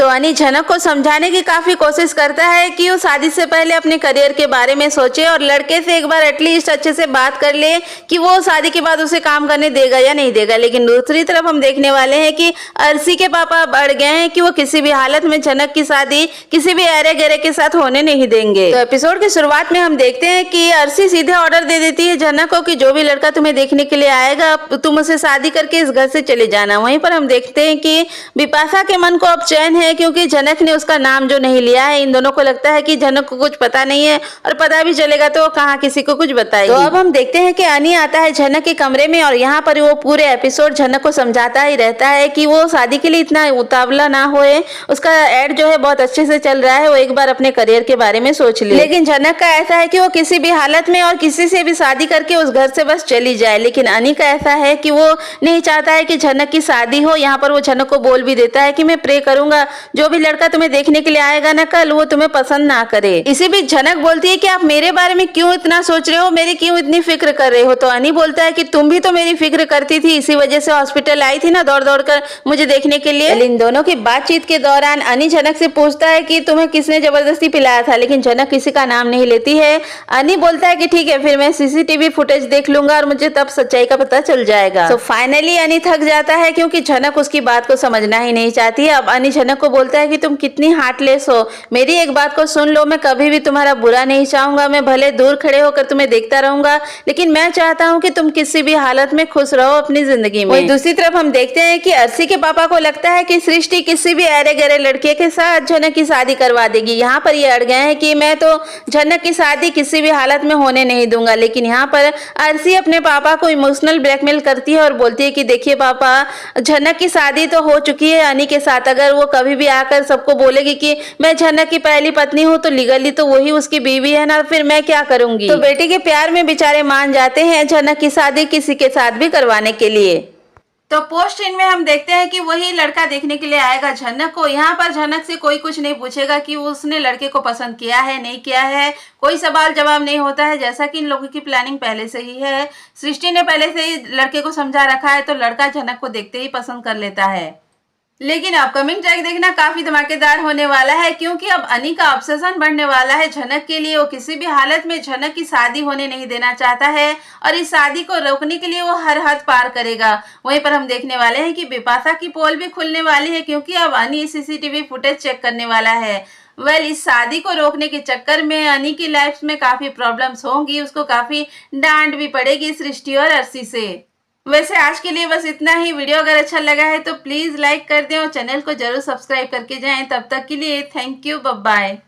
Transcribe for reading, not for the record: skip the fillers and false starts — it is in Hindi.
तो अनी झनक को समझाने की काफी कोशिश करता है कि वो शादी से पहले अपने करियर के बारे में सोचे और लड़के से एक बार एटलीस्ट अच्छे से बात कर ले कि वो शादी के बाद उसे काम करने देगा या नहीं देगा। लेकिन दूसरी तरफ हम देखने वाले हैं कि अर्शी के पापा बढ़ गए हैं कि वो किसी भी हालत में झनक की शादी किसी भी अरे गहरे के साथ होने नहीं देंगे। तो एपिसोड की शुरुआत में हम देखते हैं कि अर्शी सीधे ऑर्डर दे देती है झनक को कि जो भी लड़का तुम्हें देखने के लिए आएगा तुम उसे शादी करके इस घर से चले जाना। वहीं पर हम देखते हैं कि बिपाशा के मन को अब चैन है क्योंकि झनक ने उसका नाम जो नहीं लिया है। इन दोनों को लगता है कि झनक को कुछ पता नहीं है और पता भी चलेगा तो कहाँ किसी को कुछ बताएगी। तो अब हम देखते हैं कि अनी आता है झनक के कमरे में और यहाँ पर वो पूरे एपिसोड झनक को समझाता ही रहता है कि वो शादी के लिए इतना उतावला ना होए। उसका एड जो है बहुत अच्छे से चल रहा है, वो एक बार अपने करियर के बारे में सोच ले। लेकिन झनक का ऐसा है कि वो किसी भी हालत में और किसी से भी शादी करके उस घर से बस चली जाए। लेकिन अनी का ऐसा है कि वो नहीं चाहता है कि झनक की शादी हो। यहाँ पर वो झनक को बोल भी देता है कि मैं प्रे करूंगा जो भी लड़का तुम्हें देखने के लिए आएगा ना कल वो तुम्हें पसंद ना करे। इसी बीच झनक बोलती है कि आप मेरे बारे में क्यों इतना सोच रहे हो, मेरी क्यों इतनी फिक्र कर रहे हो। तो अनी बोलता है कि तुम भी तो मेरी फिक्र करती थी, इसी वजह से हॉस्पिटल आई थी ना दौड़ दौड़ कर मुझे देखने के लिए। इन दोनों की बातचीत के दौरान अनी झनक से पूछता है कि तुम्हें किसने जबरदस्ती पिलाया था, लेकिन झनक किसी का नाम नहीं लेती है। अनी बोलता है कि ठीक है फिर मैं सीसीटीवी फुटेज देख लूंगा और मुझे तब सच्चाई का पता चल जाएगा। तो फाइनली अनी थक जाता है क्योंकि झनक उसकी बात को समझना ही नहीं चाहती है। अब अनी झनक को बोलता है कि तुम कितनी हार्टलेस हो, मेरी एक बात को सुन लो, मैं कभी भी तुम्हारा बुरा नहीं चाहूंगा, मैं भले दूर खड़े होकर तुम्हें देखता रहूंगा लेकिन मैं चाहता हूं कि तुम किसी भी हालत में खुश रहो अपनी जिंदगी में। दूसरी तरफ हम देखते हैं कि अर्शी के पापा को लगता है कि सृष्टि किसी भी अरे गहरे लड़के के साथ झनक की शादी करवा देगी। यहाँ पर ये अड़ गए हैं कि मैं तो झनक की शादी किसी भी हालत में होने नहीं दूंगा। लेकिन यहाँ पर अर्शी अपने पापा को इमोशनल ब्लैकमेल करती है और बोलती है कि देखिए पापा, झनक की शादी तो हो चुकी है अनी के साथ, अगर वो कभी भी आकर सबको बोलेगी कि मैं झनक की पहली पत्नी हूँ तो लीगली तो वही उसकी बीवी है ना, फिर मैं क्या करूंगी। तो बेटी के प्यार में बेचारे मान जाते हैं झनक की शादी किसी के साथ भी करवाने के लिए। तो पोस्ट इन में हम देखते हैं कि वही लड़का देखने के लिए आएगा झनक को। यहाँ पर झनक से कोई कुछ नहीं पूछेगा कि उसने लड़के को पसंद किया है नहीं किया है, कोई सवाल जवाब नहीं होता है। जैसा कि इन लोगों की प्लानिंग पहले से ही है, सृष्टि ने पहले से ही लड़के को समझा रखा है तो लड़का झनक को देखते ही पसंद कर लेता है। लेकिन अपकमिंग ट्रैक देखना काफी धमाकेदार होने वाला है क्योंकि अब अनी का ऑब्सेशन बढ़ने वाला है झनक के लिए। वो किसी भी हालत में झनक की शादी होने नहीं देना चाहता है और इस शादी को रोकने के लिए वो हर हद पार करेगा। वहीं पर हम देखने वाले हैं कि बिपाशा की पोल भी खुलने वाली है क्योंकि अब अनी सीसीटीवी फुटेज चेक करने वाला है। इस शादी को रोकने के चक्कर में अनी की लाइफ में काफी प्रॉब्लम्स होंगी, उसको काफी डांट भी पड़ेगी सृष्टि और अर्शी से। वैसे आज के लिए बस इतना ही। वीडियो अगर अच्छा लगा है तो प्लीज लाइक कर दें और चैनल को जरूर सब्सक्राइब करके जाएं। तब तक के लिए थैंक यू, बाय बाय।